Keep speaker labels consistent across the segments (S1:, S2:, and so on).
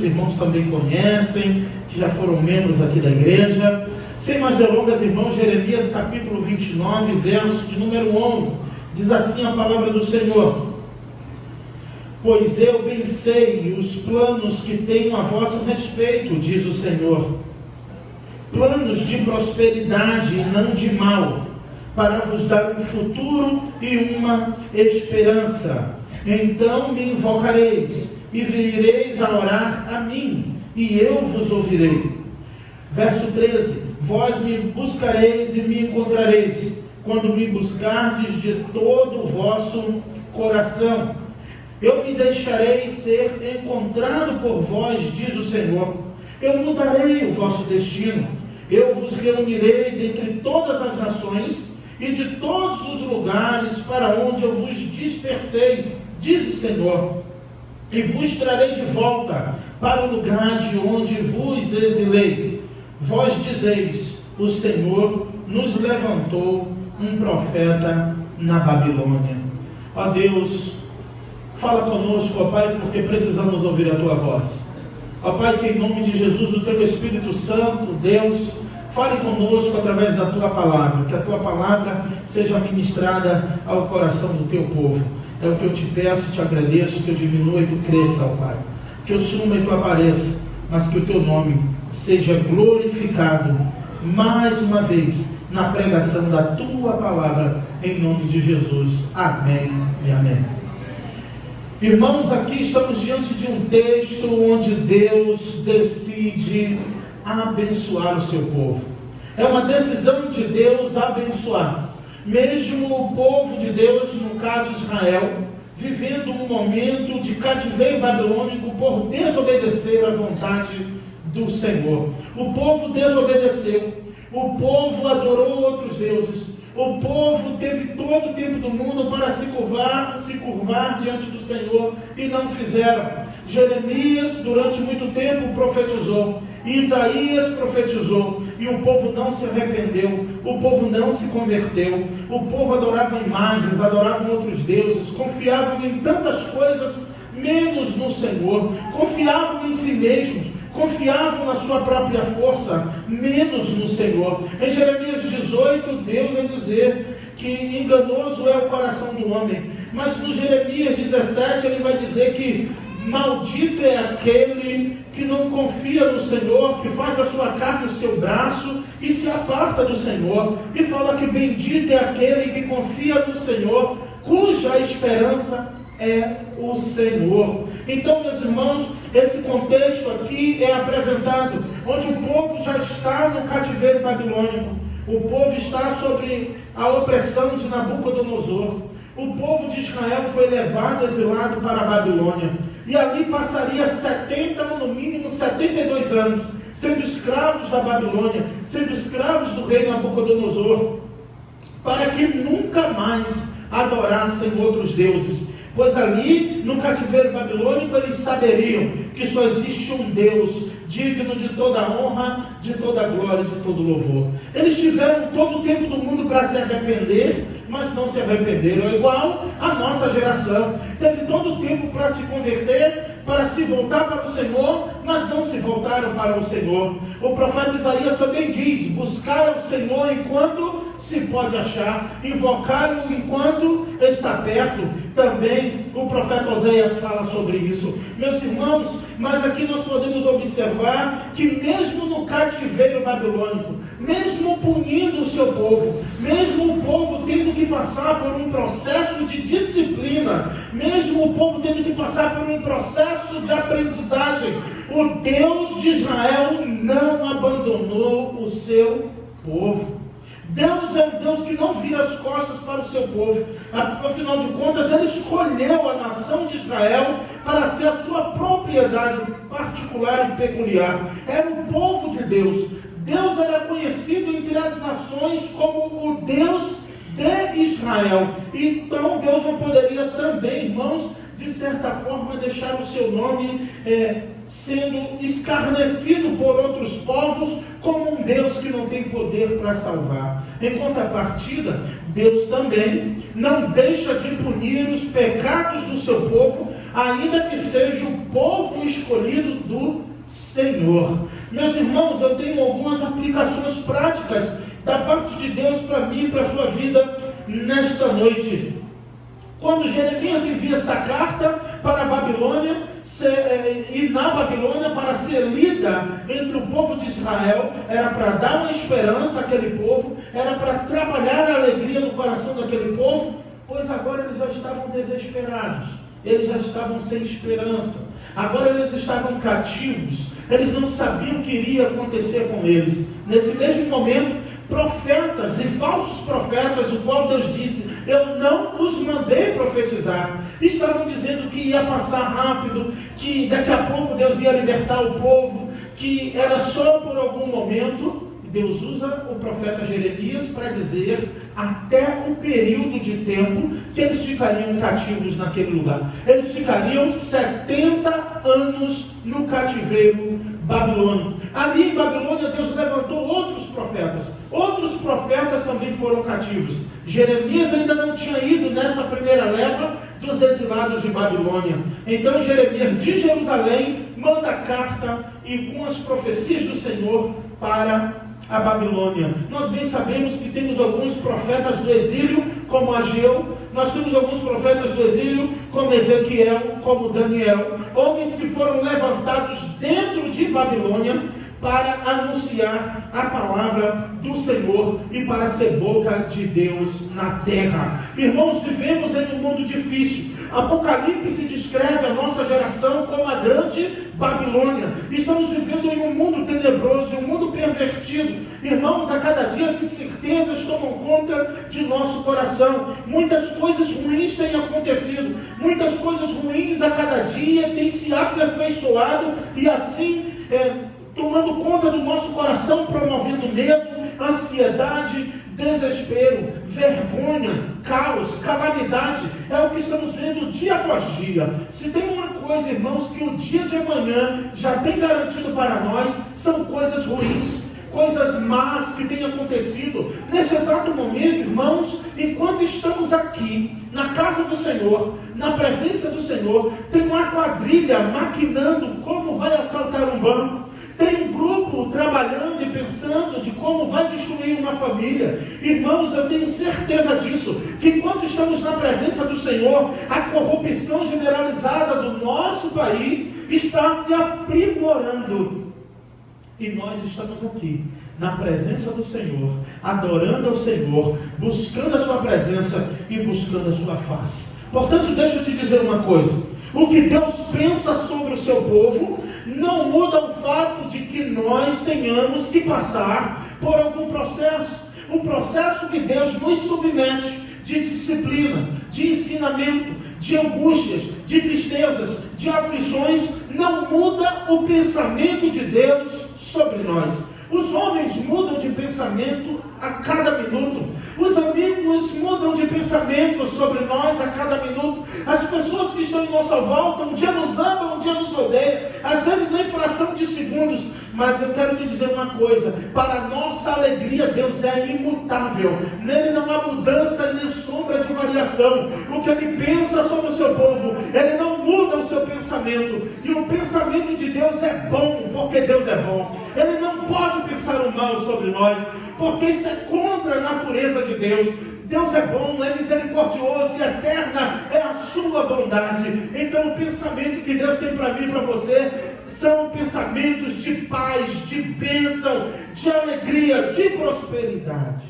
S1: muitos irmãos também conhecem, que já foram membros aqui da igreja. Sem mais delongas, irmãos, Jeremias capítulo 29, verso de número 11, diz assim a palavra do Senhor: pois eu bem sei os planos que tenho a vosso respeito, diz o Senhor, planos de prosperidade e não de mal, para vos dar um futuro e uma esperança. Então me invocareis e vireis a orar a mim, e eu vos ouvirei. Verso 13: vós me buscareis e me encontrareis, quando me buscardes de todo o vosso coração. Eu me deixarei ser encontrado por vós, diz o Senhor. Eu mudarei o vosso destino. Eu vos reunirei dentre todas as nações e de todos os lugares para onde eu vos dispersei, diz o Senhor, e vos trarei de volta para o lugar de onde vos exilei. Vós dizeis: o Senhor nos levantou um profeta na Babilônia. Ó Deus, fala conosco, ó Pai, porque precisamos ouvir a Tua voz. Ó Pai, que em nome de Jesus, o Teu Espírito Santo, Deus, fale conosco através da Tua palavra, que a Tua palavra seja ministrada ao coração do Teu povo. É o que eu te peço, te agradeço, que eu diminua e Tu cresça, ó Pai. Que eu suma e Tu apareça, mas que o Teu nome seja glorificado mais uma vez na pregação da Tua palavra, em nome de Jesus. Amém e amém. Irmãos, aqui estamos diante de um texto onde Deus decide abençoar o seu povo. É uma decisão de Deus abençoar. Mesmo o povo de Deus, no caso Israel, vivendo um momento de cativeiro babilônico por desobedecer à vontade do Senhor. O povo desobedeceu. O povo adorou outros deuses. O povo teve todo o tempo do mundo para se curvar diante do Senhor e não fizeram. Jeremias durante muito tempo profetizou, Isaías profetizou, e o povo não se arrependeu, o povo não se converteu. O povo adorava imagens, adoravam outros deuses, confiavam em tantas coisas menos no Senhor, confiavam em si mesmos, confiavam na sua própria força, menos no Senhor. Em Jeremias 18, Deus vai dizer que enganoso é o coração do homem. Mas no Jeremias 17, ele vai dizer que maldito é aquele que não confia no Senhor, que faz a sua carne o seu braço e se aparta do Senhor. E fala que bendito é aquele que confia no Senhor, cuja esperança é o Senhor. Então, meus irmãos, esse contexto aqui é apresentado, onde o povo já está no cativeiro babilônico. O povo está sobre a opressão de Nabucodonosor. O povo de Israel foi levado, exilado para a Babilônia. E ali passaria 70, no mínimo 72 anos, sendo escravos da Babilônia, sendo escravos do rei Nabucodonosor, para que nunca mais adorassem outros deuses. Pois ali, no cativeiro babilônico, eles saberiam que só existe um Deus digno de toda honra, de toda glória, de todo louvor. Eles tiveram todo o tempo do mundo para se arrepender, mas não se arrependeram, igual a nossa geração. Teve todo o tempo para se converter, para se voltar para o Senhor, mas não se voltaram para o Senhor. O profeta Isaías também diz: buscar ao Senhor enquanto se pode achar, invocá-lo enquanto está perto. Também o profeta Oséias fala sobre isso. Meus irmãos, mas aqui nós podemos observar que mesmo no cativeiro babilônico, mesmo punindo o seu povo, mesmo o povo tendo que passar por um processo de disciplina, mesmo o povo tendo que passar por um processo de aprendizagem, o Deus de Israel não abandonou o seu povo. Deus é um Deus que não vira as costas para o seu povo. Afinal de contas, Ele escolheu a nação de Israel para ser a sua propriedade particular e peculiar. Era o povo de Deus. Deus era conhecido entre as nações como o Deus de Israel. Então Deus não poderia também, irmãos, de certa forma deixar o seu nome sendo escarnecido por outros povos como um Deus que não tem poder para salvar. Em contrapartida, Deus também não deixa de punir os pecados do seu povo, ainda que seja o povo escolhido do Senhor. Meus irmãos, eu tenho algumas aplicações práticas da parte de Deus para mim e para a sua vida nesta noite. Quando Jeremias envia esta carta para a Babilônia, e na Babilônia para ser lida entre o povo de Israel, era para dar uma esperança àquele povo, era para trabalhar a alegria no coração daquele povo, pois agora eles já estavam desesperados, eles já estavam sem esperança, agora eles estavam cativos, eles não sabiam o que iria acontecer com eles. Nesse mesmo momento, profetas e falsos profetas, o qual Deus disse, eu não os mandei profetizar, estavam dizendo que ia passar rápido, que daqui a pouco Deus ia libertar o povo, que era só por algum momento. Deus usa o profeta Jeremias para dizer até o período de tempo que eles ficariam cativos naquele lugar. Eles ficariam 70 anos no cativeiro babilônico. Ali em Babilônia, Deus levantou outros profetas. Outros profetas também foram cativos. Jeremias ainda não tinha ido nessa primeira leva dos exilados de Babilônia. Então Jeremias de Jerusalém manda carta e com as profecias do Senhor para a Babilônia. Nós bem sabemos que temos alguns profetas do exílio, como Ageu, nós temos alguns profetas do exílio, como Ezequiel, como Daniel, homens que foram levantados dentro de Babilônia para anunciar a palavra do Senhor e para ser boca de Deus na terra. Irmãos, vivemos em um mundo difícil. Apocalipse descreve a nossa geração como a grande Babilônia. Estamos vivendo em um mundo tenebroso, em um mundo pervertido. Irmãos, a cada dia as incertezas tomam conta de nosso coração. Muitas coisas ruins têm acontecido. Muitas coisas ruins a cada dia têm se aperfeiçoado e assim tomando conta do nosso coração, promovendo medo, ansiedade, desespero, vergonha, caos, calamidade. É o que estamos vendo dia após dia. Se tem uma coisa, irmãos, que o dia de amanhã já tem garantido para nós, são coisas ruins, coisas más que têm acontecido. Neste exato momento, irmãos, enquanto estamos aqui, na casa do Senhor, na presença do Senhor, tem uma quadrilha maquinando como vai assaltar um banco. Tem um grupo trabalhando e pensando de como vai destruir uma família. Irmãos, eu tenho certeza disso, que enquanto estamos na presença do Senhor, a corrupção generalizada do nosso país está se aprimorando. E nós estamos aqui, na presença do Senhor, adorando ao Senhor, buscando a sua presença e buscando a sua face. Portanto, deixa eu te dizer uma coisa. O que Deus pensa sobre o seu povo não muda o fato de que nós tenhamos que passar por algum processo. O processo que Deus nos submete de disciplina, de ensinamento, de angústias, de tristezas, de aflições, não muda o pensamento de Deus sobre nós. Os homens mudam de pensamento a cada minuto. Os amigos mudam de pensamento sobre nós a cada minuto. As pessoas que estão em nossa volta, um dia nos amam, um dia nos odeiam. Às vezes em fração de segundos. Mas eu quero te dizer uma coisa. Para nossa alegria, Deus é imutável. Nele não há mudança nem sombra de variação. O que Ele pensa sobre o seu povo, Ele não muda o seu pensamento. E o pensamento de Deus é bom, porque Deus é bom. Ele não pode pensar o mal sobre nós, porque isso é contra a natureza de Deus. Deus é bom, é misericordioso e eterna é a sua bondade. Então o pensamento que Deus tem para mim e para você são pensamentos de paz, de bênção, de alegria, de prosperidade.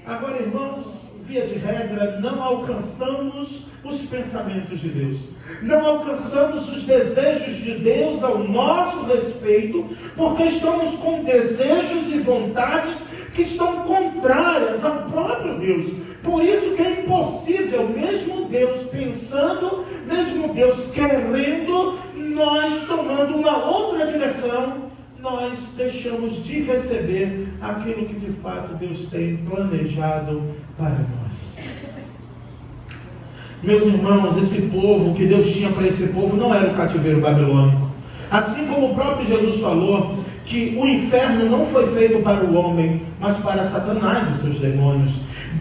S1: Agora, irmãos, via de regra, não alcançamos os pensamentos de Deus. Não alcançamos os desejos de Deus ao nosso respeito, porque estamos com desejos e vontades que estão contrárias ao próprio Deus. Por isso que é impossível, mesmo Deus pensando, mesmo Deus querendo, nós tomando uma outra direção, nós deixamos de receber aquilo que de fato Deus tem planejado para nós. Meus irmãos, esse povo, o que Deus tinha para esse povo não era o cativeiro babilônico. Assim como o próprio Jesus falou que o inferno não foi feito para o homem, mas para Satanás e seus demônios.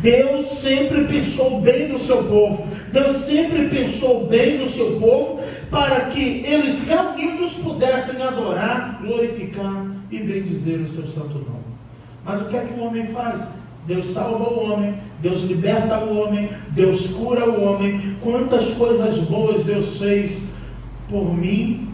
S1: Deus sempre pensou bem no seu povo. Deus sempre pensou bem no seu povo para que eles reunidos pudessem adorar, glorificar e bendizer o seu santo nome. Mas o que é que o homem faz? Deus salva o homem, Deus liberta o homem, Deus cura o homem. Quantas coisas boas Deus fez por mim,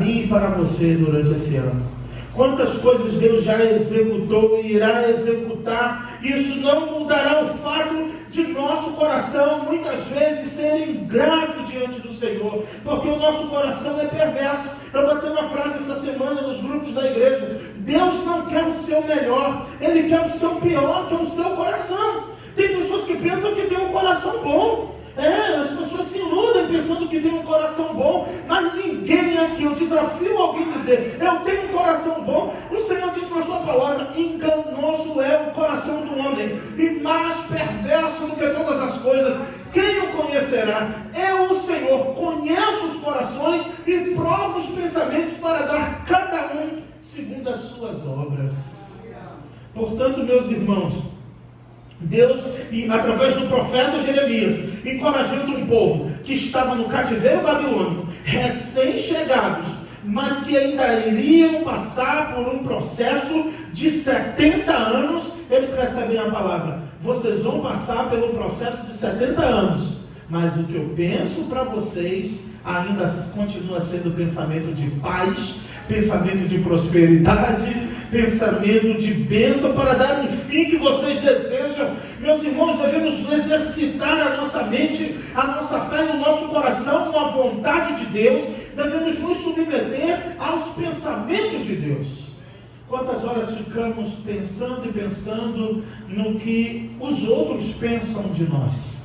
S1: e para você durante esse ano. Quantas coisas Deus já executou e irá executar. Isso não mudará o fato de nosso coração muitas vezes ser ingrato diante do Senhor, porque o nosso coração é perverso. Eu botei uma frase essa semana nos grupos da igreja: Deus não quer o seu melhor, Ele quer o seu pior, que é o seu coração. Tem pessoas que pensam que tem um coração bom. As pessoas se iludem pensando que tem um coração bom, mas ninguém aqui, eu desafio alguém a dizer, eu tenho um coração bom. O Senhor disse na sua palavra, enganoso é o coração do homem, e mais perverso do que todas as coisas, quem o conhecerá? Eu, o Senhor, conheço os corações e provo os pensamentos para dar cada um segundo as suas obras. Portanto, meus irmãos, Deus, através do profeta Jeremias, encorajando um povo que estava no cativeiro babilônico, recém-chegados, mas que ainda iriam passar por um processo de 70 anos, eles recebem a palavra: vocês vão passar pelo processo de 70 anos, mas o que eu penso para vocês ainda continua sendo pensamento de paz, pensamento de prosperidade, pensamento de bênção, para dar um fim que vocês desejam. Meus irmãos, devemos exercitar a nossa mente, a nossa fé e o nosso coração com a vontade de Deus. Devemos nos submeter aos pensamentos de Deus. Quantas horas ficamos pensando e pensando no que os outros pensam de nós?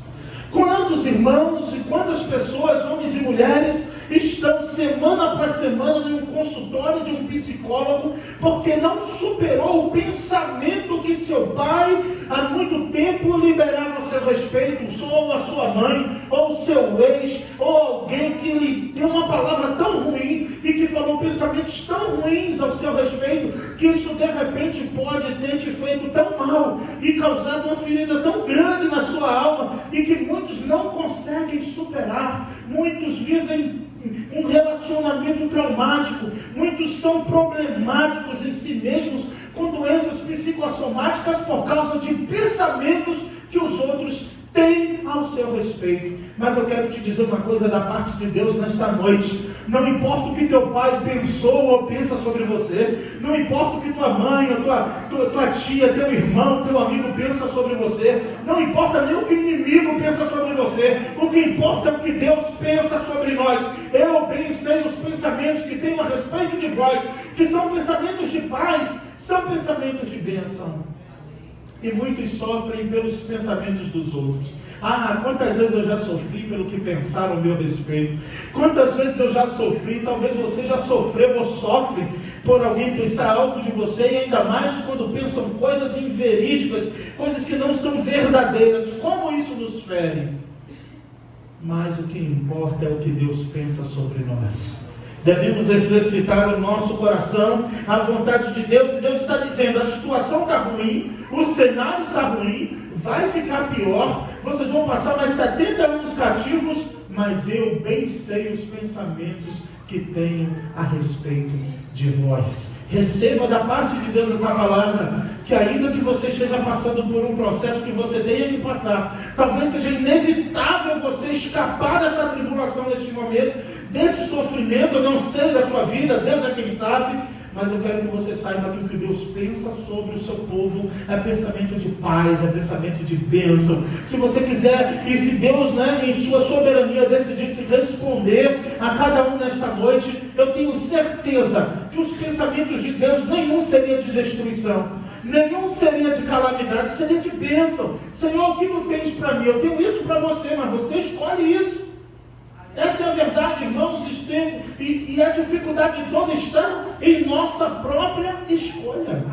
S1: Quantos irmãos e quantas pessoas, homens e mulheres, estão semana após semana em um consultório de um psicólogo porque não superou o pensamento que seu pai há muito tempo liberava a seu respeito, ou a sua mãe, ou o seu ex, ou alguém que lhe deu uma palavra tão ruim e que falou pensamentos tão ruins ao seu respeito, que isso de repente pode ter te feito tão mal e causado uma ferida tão grande na sua alma e que muitos não conseguem superar. Muitos vivem um relacionamento traumático, muitos são problemáticos em si mesmos, com doenças psicossomáticas por causa de pensamentos que os outros têm ao seu respeito. Mas eu quero te dizer uma coisa da parte de Deus nesta noite: não importa o que teu pai pensou ou pensa sobre você, não importa o que tua mãe, tua tia, teu irmão, teu amigo pensa sobre você, não importa nem o que o inimigo pensa sobre você, o que importa é o que Deus pensa sobre nós. Eu bem sei os pensamentos que tenho a respeito de vós, que são pensamentos de paz, são pensamentos de bênção. E muitos sofrem pelos pensamentos dos outros. Quantas vezes eu já sofri pelo que pensaram a meu respeito. Quantas vezes eu já sofri, talvez você já sofreu ou sofre por alguém pensar algo de você, e ainda mais quando pensam coisas inverídicas, coisas que não são verdadeiras. Como isso nos fere? Mas o que importa é o que Deus pensa sobre nós. Devemos exercitar o nosso coração, a vontade de Deus. E Deus está dizendo: a situação está ruim, o cenário está ruim, vai ficar pior, vocês vão passar mais 70 anos cativos, mas eu bem sei os pensamentos que tenho a respeito de vós. Receba da parte de Deus essa palavra, que ainda que você esteja passando por um processo que você tenha que passar, talvez seja inevitável você escapar dessa tribulação neste momento, desse sofrimento, eu não sei da sua vida, Deus é quem sabe, mas eu quero que você saiba que o que Deus pensa sobre o seu povo é pensamento de paz, é pensamento de bênção. Se você quiser, e se Deus, em sua soberania, decidisse responder a cada um nesta noite, eu tenho certeza que os pensamentos de Deus, nenhum seria de destruição, nenhum seria de calamidade, seria de bênção. Senhor, o que tu tens para mim? Eu tenho isso para você, mas você escolhe isso. Essa é a verdade, irmãos, e a dificuldade toda está em nossa própria escolha.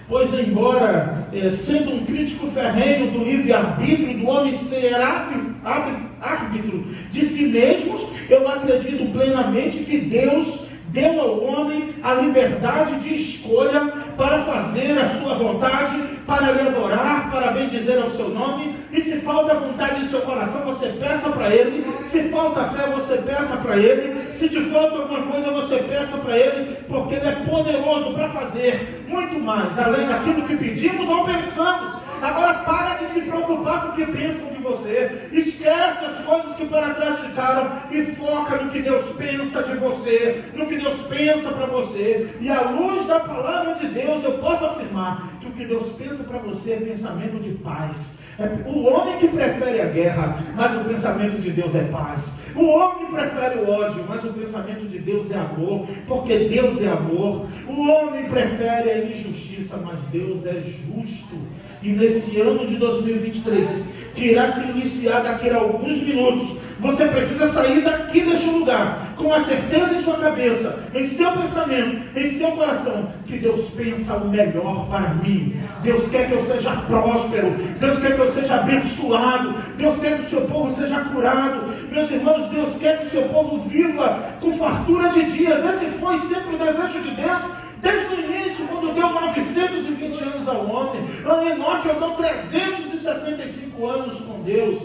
S1: Pois embora, sendo um crítico ferrenho do livre-arbítrio do homem ser árbitro de si mesmos, eu acredito plenamente que Deus deu ao homem a liberdade de escolha para fazer a sua vontade, para lhe adorar, para bendizer ao seu nome. E se falta vontade em seu coração, você peça para Ele. Se falta fé, você peça para Ele. Se te falta alguma coisa, você peça para Ele, porque Ele é poderoso para fazer muito mais, além daquilo que pedimos ou pensamos. Agora para de se preocupar com o que pensam de você. Esquece as coisas que para trás ficaram e foca no que Deus pensa de você, no que Deus pensa para você. E à luz da palavra de Deus, eu posso afirmar que o que Deus pensa para você é pensamento de paz. É o homem que prefere a guerra, mas o pensamento de Deus é paz. O homem prefere o ódio, mas o pensamento de Deus é amor, porque Deus é amor. O homem prefere a injustiça, mas Deus é justo. E nesse ano de 2023, que irá se iniciar daqui a alguns minutos, você precisa sair daqui deste lugar, com a certeza em sua cabeça, em seu pensamento, em seu coração, que Deus pensa o melhor para mim. Deus quer que eu seja próspero, Deus quer que eu seja abençoado, Deus quer que o seu povo seja curado. Meus irmãos, Deus quer que o seu povo viva com fartura de dias. Esse foi sempre o desejo de Deus, desde o início, quando deu 920 anos ao homem. A Enoque andou 365 anos com Deus.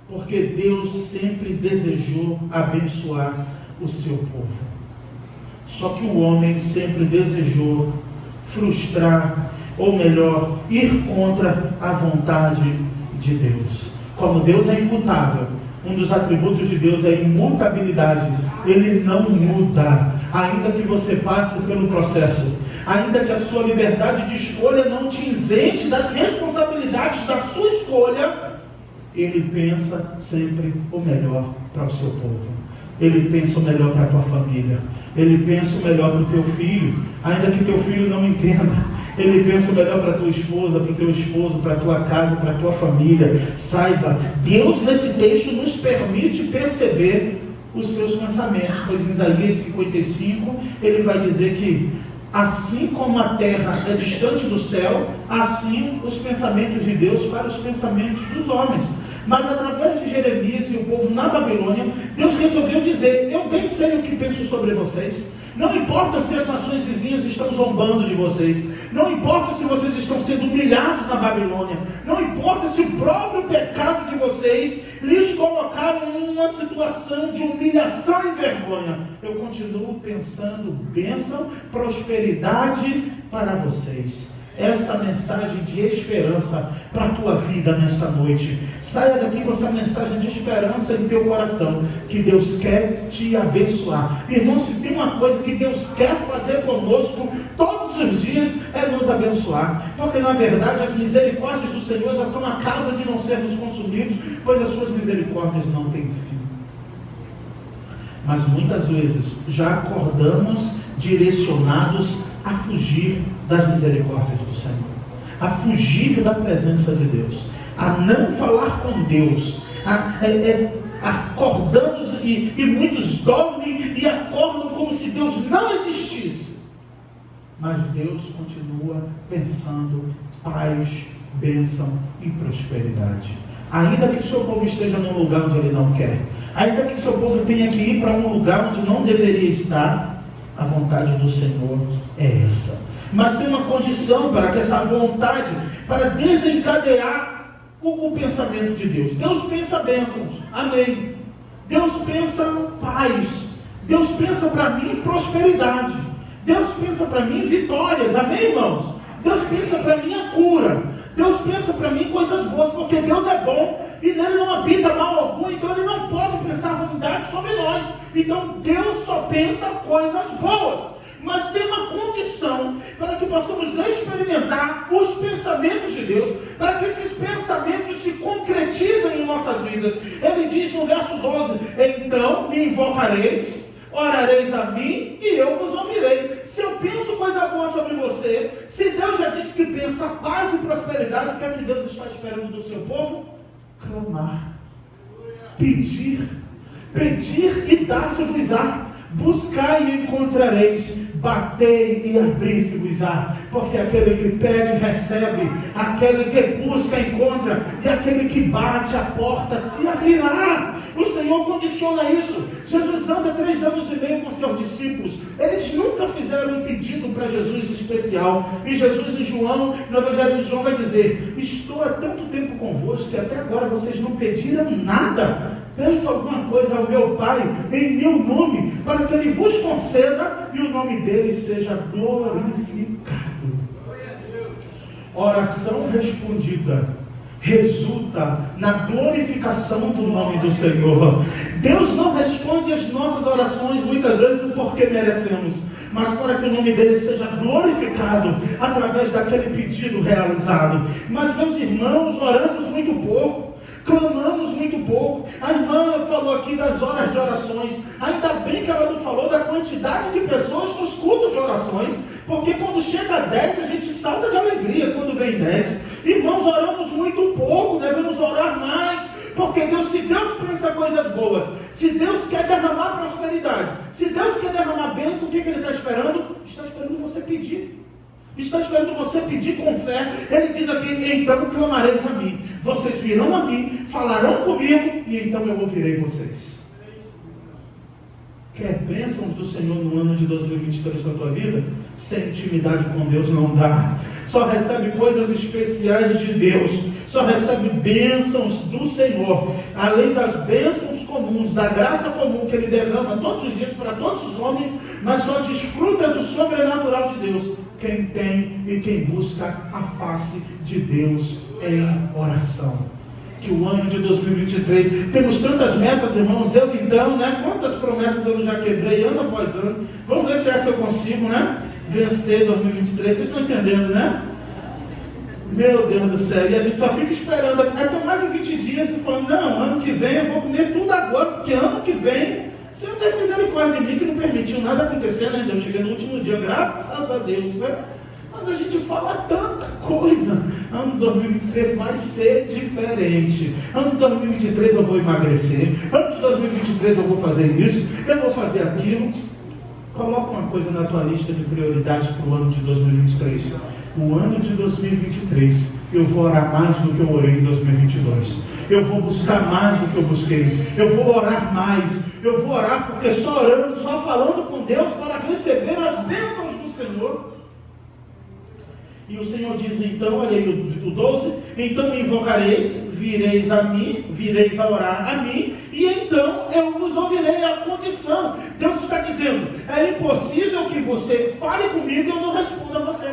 S1: Porque Deus sempre desejou abençoar o seu povo. Só que o homem sempre desejou frustrar, ou melhor, ir contra a vontade de Deus. Como Deus é imutável, um dos atributos de Deus é a imutabilidade. Ele não muda, ainda que você passe pelo processo, ainda que a sua liberdade de escolha não te isente das responsabilidades da sua escolha. Ele pensa sempre o melhor para o seu povo. Ele pensa o melhor para a tua família. Ele pensa o melhor para o teu filho, ainda que teu filho não entenda. Ele pensa o melhor para a tua esposa, para o teu esposo, para a tua casa, para a tua família. Saiba, Deus nesse texto nos permite perceber os seus pensamentos, pois em Isaías 55 ele vai dizer que assim como a terra é distante do céu, assim os pensamentos de Deus para os pensamentos dos homens. Mas através de Jeremias e o povo na Babilônia, Deus resolveu dizer: eu bem sei o que penso sobre vocês. Não importa se as nações vizinhas estão zombando de vocês, não importa se vocês estão sendo humilhados na Babilônia, não importa se o próprio pecado de vocês lhes colocaram em uma situação de humilhação e vergonha, eu continuo pensando bênção, prosperidade para vocês. Essa mensagem de esperança para a tua vida nesta noite. Saia daqui com essa mensagem de esperança em teu coração, que Deus quer te abençoar. Irmão, se tem uma coisa que Deus quer fazer conosco todos os dias, é nos abençoar. Porque na verdade as misericórdias do Senhor já são a causa de não sermos consumidos, pois as suas misericórdias não têm fim. Mas muitas vezes já acordamos direcionados a fugir das misericórdias do Senhor, a fugir da presença de Deus, a não falar com Deus, acordamos e muitos dormem e acordam como se Deus não existisse. Mas Deus continua pensando paz, bênção e prosperidade. Ainda que o seu povo esteja num lugar onde ele não quer, ainda que o seu povo tenha que ir para um lugar onde não deveria estar, a vontade do Senhor é essa. Mas tem uma condição para que essa vontade, para desencadear o pensamento de Deus. Deus pensa bênçãos, amém. Deus pensa paz. Deus pensa para mim prosperidade. Deus pensa para mim vitórias, amém, irmãos? Deus pensa para mim a cura. Deus pensa para mim coisas boas, porque Deus é bom e nele não habita mal algum, então ele não pode pensar ruindade sobre nós. Então Deus só pensa coisas boas. Mas tem uma condição para que possamos experimentar os pensamentos de Deus, para que esses pensamentos se concretizem em nossas vidas. Ele diz no verso 11: então me invocareis, orareis a mim e eu vos ouvirei. Se eu penso coisa boa sobre você, se Deus já disse que pensa paz e prosperidade, o que é que Deus está esperando do seu povo? Clamar, pedir e dar-se-vos-á. Buscai e encontrareis, batei e abri-se-vos-á. Porque aquele que pede, recebe, aquele que busca, encontra, e aquele que bate, a porta se abrirá. O Senhor condiciona isso. Jesus anda 3 anos e meio com seus discípulos. Eles nunca fizeram um pedido para Jesus especial. E Jesus em João, no Evangelho de João, vai dizer: estou há tanto tempo convosco que até agora vocês não pediram nada. Peça alguma coisa ao meu Pai em meu nome, para que Ele vos conceda e o nome dele seja glorificado. Oração respondida resulta na glorificação do nome do Senhor. Deus não responde as nossas orações muitas vezes porque merecemos, mas para que o nome dele seja glorificado através daquele pedido realizado. Mas, meus irmãos, oramos muito pouco, clamamos muito pouco. A irmã falou aqui das horas de orações. Ainda bem que ela não falou da quantidade de pessoas nos cultos de orações, porque quando chega a 10 a gente salta de alegria quando vem 10. Irmãos, oramos muito pouco, devemos orar mais, porque se Deus pensa coisas boas, se Deus quer derramar prosperidade, se Deus quer derramar bênção, o que Ele está esperando? Está esperando você pedir. Está esperando você pedir com fé. Ele diz aqui: então clamareis a mim, vocês virão a mim, falarão comigo, e então eu ouvirei vocês. Quer bênçãos do Senhor no ano de 2023 para a tua vida? Sem intimidade com Deus não dá. Só recebe coisas especiais de Deus, só recebe bênçãos do Senhor, além das bênçãos comuns, da graça comum que Ele derrama todos os dias para todos os homens, mas só desfruta do sobrenatural de Deus quem tem e quem busca a face de Deus em oração. Que o ano de 2023, temos tantas metas, irmãos, quantas promessas eu já quebrei ano após ano. Vamos ver se essa eu consigo, vencer 2023, vocês estão entendendo, Meu Deus do céu, e a gente só fica esperando até mais de 20 dias e falando: não, ano que vem eu vou comer tudo agora, porque ano que vem você não tem misericórdia de mim, que não permitiu nada acontecer, Eu cheguei no último dia, graças a Deus, Mas a gente fala tanta coisa. Ano 2023 vai ser diferente. Ano 2023 eu vou emagrecer. Ano de 2023 eu vou fazer isso, eu vou fazer aquilo. Coloca uma coisa na tua lista de prioridades para o ano de 2023. O ano de 2023 eu vou orar mais do que eu orei em 2022. Eu vou buscar mais do que eu busquei. Eu vou orar mais. Eu vou orar porque só orando, só falando com Deus para receber as bênçãos do Senhor. E o Senhor diz então, olha aí o 12: então me invocareis, vireis a orar a mim, e então eu vos ouvirei. A condição. Deus está dizendo: é impossível que você fale comigo e eu não responda a você.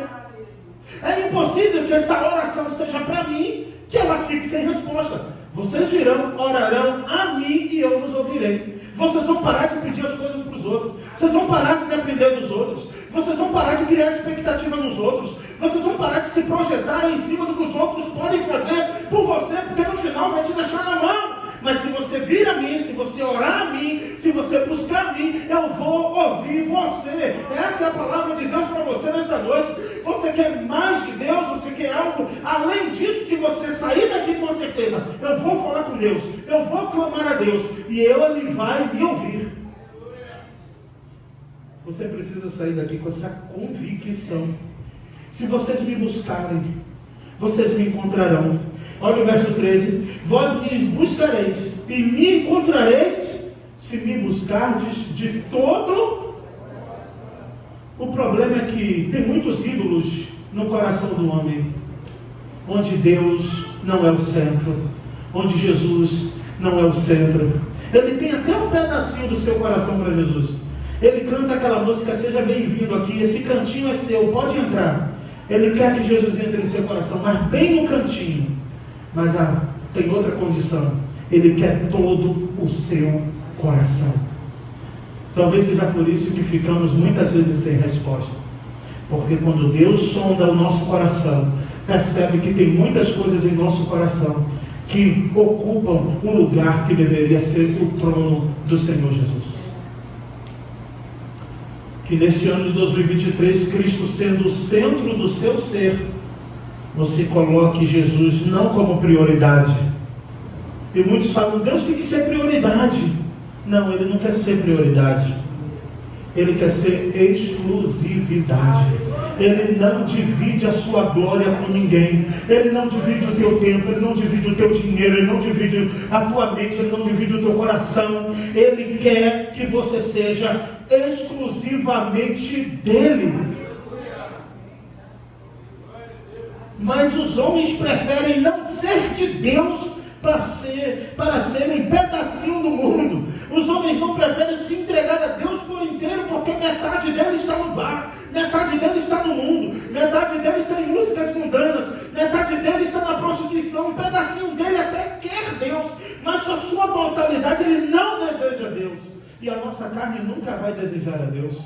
S1: É impossível que essa oração seja para mim, que ela fique sem resposta. Vocês virão, orarão a mim e eu vos ouvirei. Vocês vão parar de pedir as coisas para os outros. Vocês vão parar de depender dos outros. Vocês vão parar de criar expectativa nos outros. Vocês vão parar de se projetar em cima do que os outros podem fazer por você, porque no final vai te deixar na mão. Mas se você vir a mim, se você orar a mim, se você buscar a mim, eu vou ouvir você. Essa é a palavra de Deus para você nesta noite. Você quer mais de Deus? Você quer algo além disso, que você sair daqui com certeza? Eu vou falar com Deus, eu vou clamar a Deus, e Ele vai me ouvir. Você precisa sair daqui com essa convicção. Se vocês me buscarem, vocês me encontrarão. Olha o verso 13: vós me buscareis e me encontrareis, se me buscardes de todo. O problema é que tem muitos ídolos no coração do homem, onde Deus não é o centro, onde Jesus não é o centro. Ele tem até um pedacinho do seu coração para Jesus. Ele canta aquela música: seja bem-vindo aqui, esse cantinho é seu, pode entrar. Ele quer que Jesus entre em seu coração, mas bem no cantinho. Mas tem outra condição: Ele quer todo o seu coração. Talvez seja por isso que ficamos muitas vezes sem resposta, porque quando Deus sonda o nosso coração, percebe que tem muitas coisas em nosso coração que ocupam um lugar que deveria ser o trono do Senhor Jesus. Que neste ano de 2023, Cristo sendo o centro do seu ser, você coloque Jesus não como prioridade. E muitos falam: Deus tem que ser prioridade. Não, Ele não quer ser prioridade. Ele quer ser exclusividade. Ele não divide a sua glória com ninguém. Ele não divide o teu tempo. Ele não divide o teu dinheiro. Ele não divide a tua mente. Ele não divide o teu coração. Ele quer que você seja exclusivamente dele. Mas os homens preferem não ser de Deus para ser um pedacinho do mundo. Os homens não preferem se entregar a Deus por inteiro, porque metade dele está no bar, metade dele está no mundo, metade dele está em músicas mundanas, metade dele está na prostituição, um pedacinho dele até quer Deus, mas a sua totalidade ele não deseja Deus. E a nossa carne nunca vai desejar a Deus.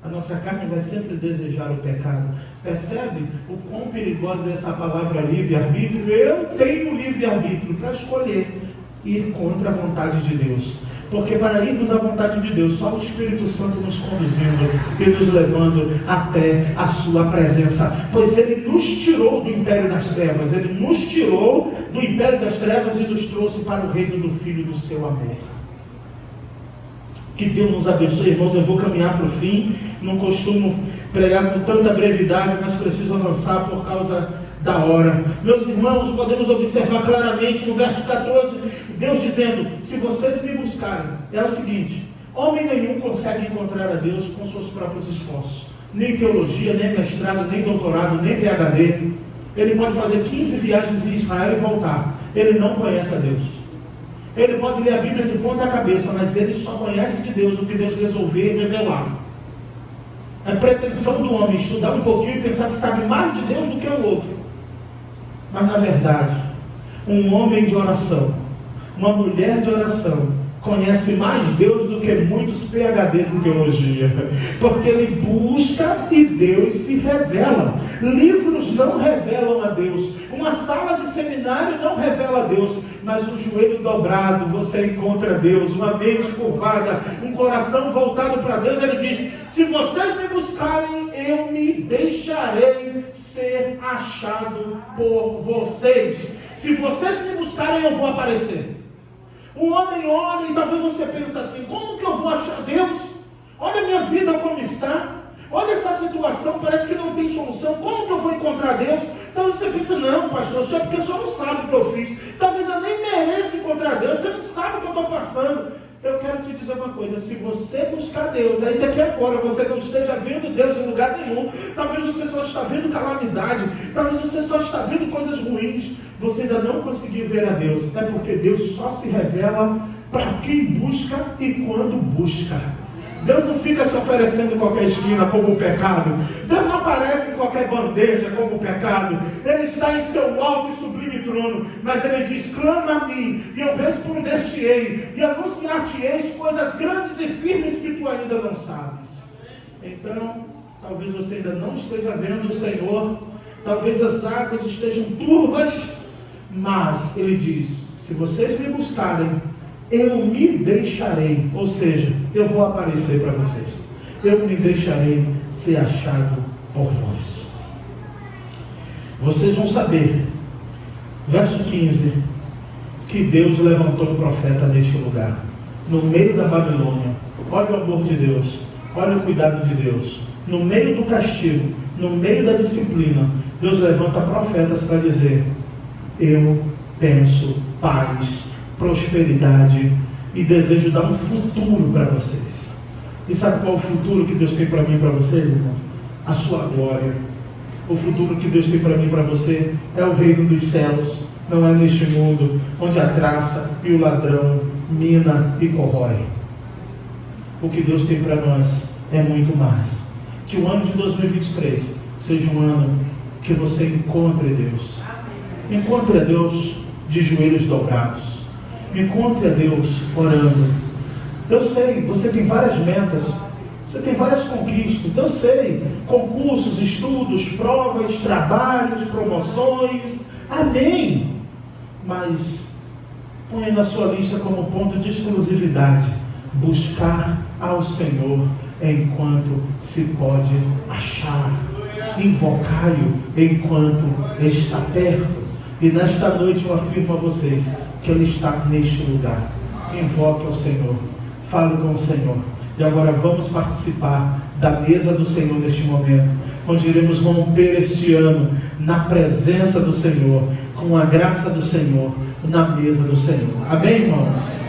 S1: A nossa carne vai sempre desejar o pecado. Percebe o quão perigosa é essa palavra livre-arbítrio? Eu tenho livre-arbítrio para escolher ir contra a vontade de Deus. Porque para irmos à vontade de Deus, só o Espírito Santo nos conduzindo e nos levando até a sua presença. Pois Ele nos tirou do império das trevas. Ele nos tirou do império das trevas e nos trouxe para o reino do Filho do seu amor. Que Deus nos abençoe, irmãos. Eu vou caminhar para o fim. Não costumo pregar com tanta brevidade, mas preciso avançar por causa da hora. Meus irmãos, podemos observar claramente no verso 14, Deus dizendo: se vocês me buscarem, é o seguinte: homem nenhum consegue encontrar a Deus com seus próprios esforços. Nem teologia, nem mestrado, nem doutorado, nem PhD. Ele pode fazer 15 viagens em Israel e voltar. Ele não conhece a Deus. Ele pode ler a Bíblia de ponta a cabeça, mas ele só conhece de Deus o que Deus resolver revelar. É pretensão do homem estudar um pouquinho e pensar que sabe mais de Deus do que o outro. Mas na verdade, um homem de oração, uma mulher de oração, conhece mais Deus do que muitos PhDs em teologia. Porque ele busca e Deus se revela. Livros não revelam a Deus. Uma sala de seminário não revela a Deus. Mas um joelho dobrado, você encontra Deus. Uma mente curvada, um coração voltado para Deus. Ele diz: se vocês me buscarem, eu me deixarei ser achado por vocês. Se vocês me buscarem, eu vou aparecer. O homem olha e talvez você pense assim: como que eu vou achar Deus? Olha a minha vida como está. Olha essa situação, parece que não tem solução. Como que eu vou encontrar Deus? Talvez você pense: não, pastor, isso é porque o senhor não sabe o que eu fiz. Talvez eu nem mereça encontrar Deus. Você não sabe o que eu estou passando. Eu quero te dizer uma coisa: se você buscar Deus, ainda que agora você não esteja vendo Deus em lugar nenhum, talvez você só está vendo calamidade, talvez você só está vendo coisas ruins, você ainda não conseguiu ver a Deus. É porque Deus só se revela para quem busca e quando busca. Deus não fica se oferecendo em qualquer esquina como pecado. Deus não aparece em qualquer bandeja como pecado. Ele está em seu alto e sublime trono. Mas Ele diz: clama a mim e eu responder-te-ei e anunciar-te-eis coisas grandes e firmes que tu ainda não sabes. Então, talvez você ainda não esteja vendo o Senhor. Talvez as águas estejam turvas. Mas Ele diz: se vocês me buscarem, eu me deixarei, ou seja, eu vou aparecer para vocês. Eu me deixarei ser achado por vós. Vocês vão saber, verso 15, que Deus levantou um profeta neste lugar, no meio da Babilônia. Olha o amor de Deus, olha o cuidado de Deus. No meio do castigo, no meio da disciplina, Deus levanta profetas para dizer: eu penso paz, prosperidade e desejo dar um futuro para vocês. E sabe qual é o futuro que Deus tem para mim e para vocês, irmão? A sua glória. O futuro que Deus tem para mim e para você é o reino dos céus. Não é neste mundo onde a traça e o ladrão mina e corrói. O que Deus tem para nós é muito mais. Que o ano de 2023 seja um ano que você encontre Deus. Encontre a Deus de joelhos dobrados. Encontre a Deus orando. Eu sei, você tem várias metas, você tem várias conquistas, eu sei, concursos, estudos, provas, trabalhos, promoções, amém. Mas põe na sua lista como ponto de exclusividade: buscar ao Senhor enquanto se pode achar, invocai-o enquanto está perto. E nesta noite eu afirmo a vocês que Ele está neste lugar. Invoque ao Senhor, fale com o Senhor, E agora vamos participar da mesa do Senhor neste momento, onde iremos romper este ano na presença do Senhor, com a graça do Senhor, na mesa do Senhor. Amém, irmãos?